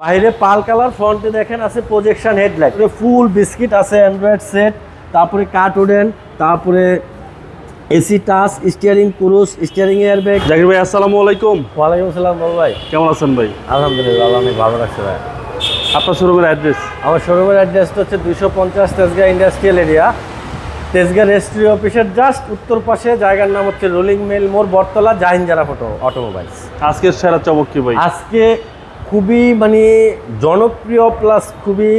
বাইরে পাল কালার, ফ্রন্টে দেখেন আছে প্রজেকশন হেডলাইট, ফুল বিস্কিট আছে, অ্যান্ড্রয়েড সেট, তারপরে কার্টুডেন, তারপরে AC touch, steering cruise, steering airbag. Zakir ভাই আসসালামু আলাইকুম। ওয়ালাইকুম আসসালাম বাবু ভাই, কেমন আছেন ভাই? আলহামদুলিল্লাহ অনেক ভালো লাগছে ভাই। আপনার শোরুমের অ্যাড্রেস? আমার শোরুমের অ্যাড্রেসটা হচ্ছে 250 Tejgaon industrial area, Tejgaon registry অফিসের জাস্ট উত্তর পাশে। জায়গার নাম হচ্ছে রোলিং মিল মোড়, বটতলা, জাহিন জারা অটোমোবাইলস। আজকের সেরা চমক কি ভাই? আজকে খুবই জনপ্রিয় প্লাস খুবই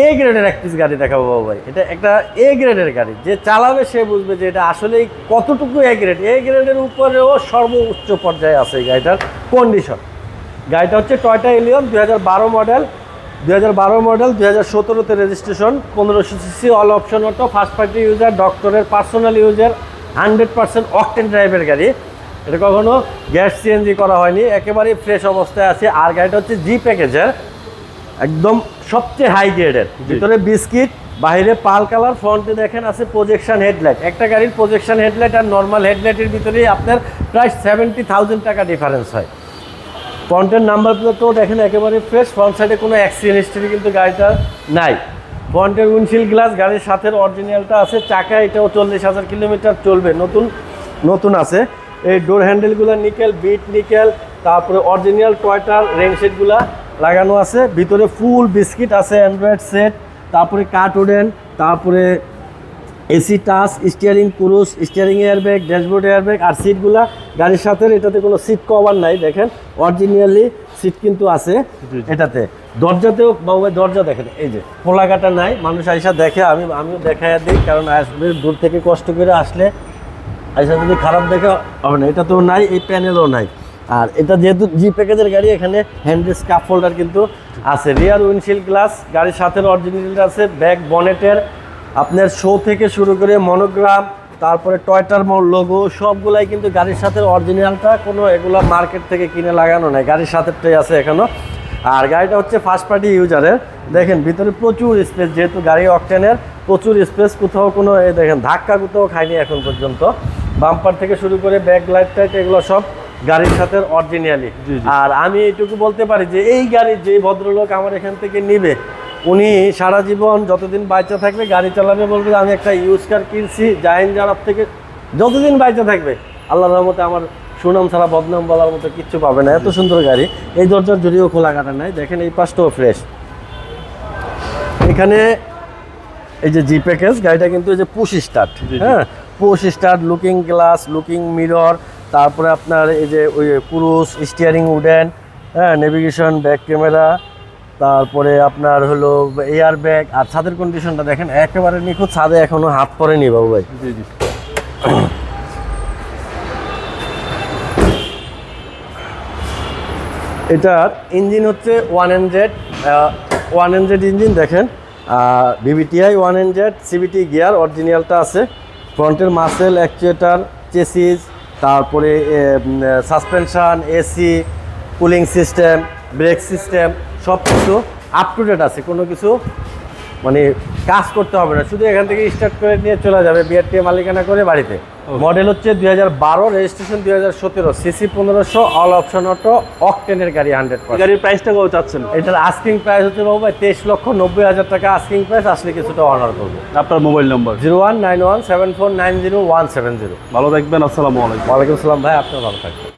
এ গ্রেডের এক পিস গাড়ি দেখাবো বাবু ভাই। এটা একটা এ গ্রেডের গাড়ি, যে চালাবে সে বুঝবে যে এটা আসলেই কতটুকু এ গ্রেড। এ গ্রেডের উপরেও সর্বোচ্চ পর্যায়ে আছে এই গাড়িটার কন্ডিশন। গাড়িটা হচ্ছে টয়োটা এলিয়ন 2012 মডেল, 2017-তে registration, 1500 CC, all option auto, first party user, ডক্টরের পার্সোনাল ইউজার, 100% অকটেন ড্রাইভের গাড়ি। এটা কখনো গ্যাস সিএনজি করা হয়নি, একেবারেই ফ্রেশ অবস্থায় আছে। আর গাড়িটা হচ্ছে জি প্যাকেজের, একদম সবচেয়ে হাই গ্রেডের। ভিতরে বিস্কিট, বাইরে পাল কালার, ফ্রন্টে দেখেন আছে প্রজেকশন হেডলাইট। একটা গাড়ির প্রজেকশন হেডলাইট আর নর্মাল হেডলাইটের ভিতরেই আপনার প্রায় 70,000 টাকা ডিফারেন্স হয়। ফ্রন্টের নাম্বার প্লেটও দেখেন একেবারে ফ্রেশ, ফ্রন্ট সাইডে কোনো অ্যাক্সিডেন্ট হিস্ট্রি কিন্তু গাড়িটা নাই। ফ্রন্টের উইন্ডশিল্ড গ্লাস গাড়ির সাথে অরিজিনালটা আছে। চাকা এটাও 40,000 কিলোমিটার চলবে, নতুন আছে। এই ডোর হ্যান্ডেলগুলো নিকেল, বিট নিকেল, তারপরে অরিজিনাল টয়টার রেনশেডগুলো লাগানো আছে। ভিতরে ফুল বিস্কিট আছে, অ্যান্ড্রয়েড সেট, তারপরে কার্টুডেন, তারপরে AC touch, steering cruise, steering airbag, dashboard airbag. আর সিটগুলা গাড়ির সাথে, এটাতে কোনো সিট কভার নাই, দেখেন অরিজিনালি সিট কিন্তু আছে এটাতে। দরজাতেও বাবু ভাই দরজা দেখেন, এই যে খোলাকাটা নাই। মানুষ আইসা দেখে, আমিও দেখাইয়া দিই, কারণ আসলে দূর থেকে কষ্ট করে আসলে আইসা যদি খারাপ দেখে হবে না। এটা তো নাই, এই প্যানেলও নাই। আর এটা যেহেতু জি প্যাকেজের গাড়ি, এখানে হ্যান্ডেল কাপ হোল্ডার কিন্তু আছে। রিয়ার উইন্ডশিল্ড গ্লাস গাড়ির সাথে অরিজিনাল আছে। ব্যাক বনেটের আপনার শো থেকে শুরু করে মনোগ্রাম, তারপরে টয়টার লোগো সবগুলাই কিন্তু গাড়ির সাথে অরিজিনালটা, কোনো এগুলা মার্কেট থেকে কিনে লাগানো নাই, গাড়ির সাথেটাই আছে এখনো। আর গাড়িটা হচ্ছে ফার্স্ট পার্টি ইউজারের। দেখেন ভিতরে প্রচুর স্পেস, যেহেতু গাড়ি অকটেনের, প্রচুর স্পেস, কোথাও কোনো দেখেন ধাক্কা কোথাও খায়নি এখন পর্যন্ত। বাম্পার থেকে শুরু করে ব্যাক লাইট টাইট এগুলো সব গাড়ির সাথে অরিজিনালি। আর আমি এইটুকু বলতে পারি যে এই গাড়ি যে ভদ্রলোক আমার এখান থেকে নিবে, উনি সারা জীবন যতদিন বাইচা থাকবে গাড়ি চালাবে, বলবে আমি একটা ইউজ কার কিনছি জাহিন জারাব থেকে। যতদিন বাইচা থাকবে আল্লাহর রহমতে আমার সুনাম ছাড়া বদনাম বলার মতো কিচ্ছু পাবে না। এত সুন্দর গাড়ি। এই দরজার জড়িয়েও খোলা কাটা নাই, দেখেন এই পাশটাও ফ্রেশ। এখানে এই যে জি প্যাকেজ গাড়িটা কিন্তু এই যে পুশ স্টার্ট, হ্যাঁ push start, looking glass, looking mirror, তারপরে আপনার এই যে ওই ক্রুজ, স্টিয়ারিং উডেন, হ্যাঁ নেভিগেশন, ব্যাক ক্যামেরা, তারপরে আপনার হলো এয়ার ব্যাগ। আর ছাদের কন্ডিশনটা দেখেন একেবারে নিখুঁত, ছাদে এখনো হাত পড়েনি বাবু ভাই। এটার ইঞ্জিন হচ্ছে 1NZ ইঞ্জিন, দেখেন VVTi 1NZ CVT গিয়ার অরিজিনালটা আছে। ফ্রন্টের মাসেল, অ্যাকচুয়েটার, চেসিস, তারপরে suspension, AC, cooling system, brake system সব কিছু আপ টু ডেট আছে। কোনো কিছু কাজ করতে হবে না, শুধু এখান থেকে স্টার্ট করে নিয়ে চলে যাবে বিআরটি মালিকানা করে বাড়িতে। মডেল হচ্ছে 2012, registration 2017, CC 1500, all option auto, অকটেনের গাড়ি 100%। গাড়ির প্রাইসটা কত চাচ্ছেন? এটার আস্কিং প্রাইস হচ্ছে বাবু ভাই 23,90,000 টাকা আস্কিং প্রাইস। আসলে কিছুটা অনার করবো। আপনার মোবাইল নম্বর? 01917490 170। ভালো থাকবেন, আসসালামু আলাইকুম। ওয়ালাইকুম আসসালাম ভাই, আপনার ভালো থাকবেন।